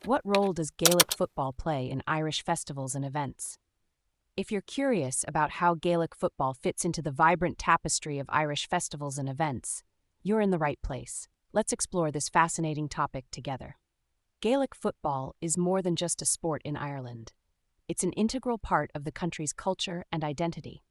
What role does Gaelic football play in Irish festivals and events? If you're curious about how Gaelic football fits into the vibrant tapestry of Irish festivals and events, you're in the right place. Let's explore this fascinating topic together. Gaelic football is more than just a sport in Ireland. It's an integral part of the country's culture and identity.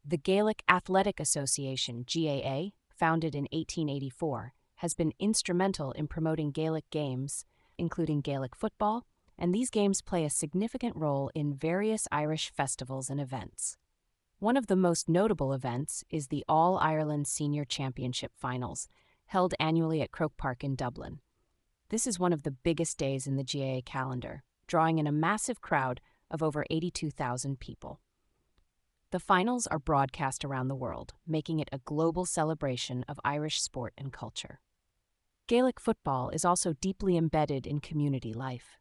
The Gaelic Athletic Association, GAA, founded in 1884, has been instrumental in promoting Gaelic games, including Gaelic football, and these games play a significant role in various Irish festivals and events. One of the most notable events is the All-Ireland Senior Championship Finals, held annually at Croke Park in Dublin. This is one of the biggest days in the GAA calendar, drawing in a massive crowd of over 82,000 people. The finals are broadcast around the world, making it a global celebration of Irish sport and culture. Gaelic football is also deeply embedded in community life.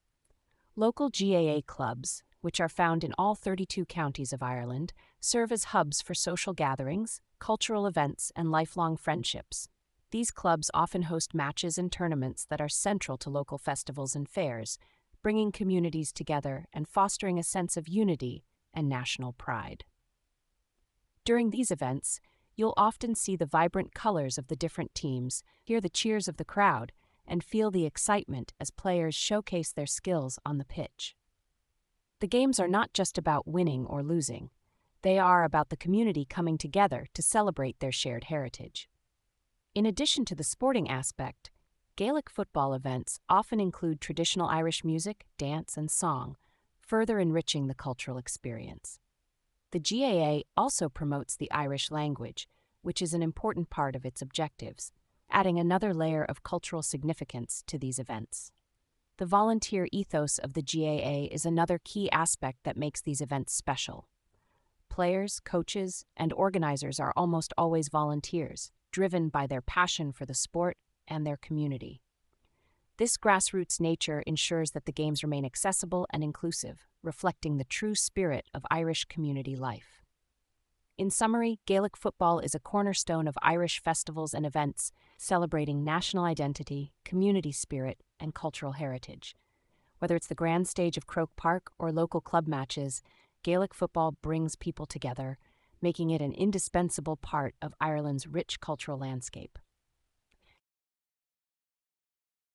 Local GAA clubs, which are found in all 32 counties of Ireland, serve as hubs for social gatherings, cultural events, and lifelong friendships. These clubs often host matches and tournaments that are central to local festivals and fairs, bringing communities together and fostering a sense of unity and national pride. During these events, you'll often see the vibrant colors of the different teams, hear the cheers of the crowd, and feel the excitement as players showcase their skills on the pitch. The games are not just about winning or losing. They are about the community coming together to celebrate their shared heritage. In addition to the sporting aspect, Gaelic football events often include traditional Irish music, dance, and song, further enriching the cultural experience. The GAA also promotes the Irish language, which is an important part of its objectives, adding another layer of cultural significance to these events. The volunteer ethos of the GAA is another key aspect that makes these events special. Players, coaches, and organizers are almost always volunteers, driven by their passion for the sport and their community. This grassroots nature ensures that the games remain accessible and inclusive, reflecting the true spirit of Irish community life. In summary, Gaelic football is a cornerstone of Irish festivals and events, celebrating national identity, community spirit, and cultural heritage. Whether it's the grand stage of Croke Park or local club matches, Gaelic football brings people together, making it an indispensable part of Ireland's rich cultural landscape.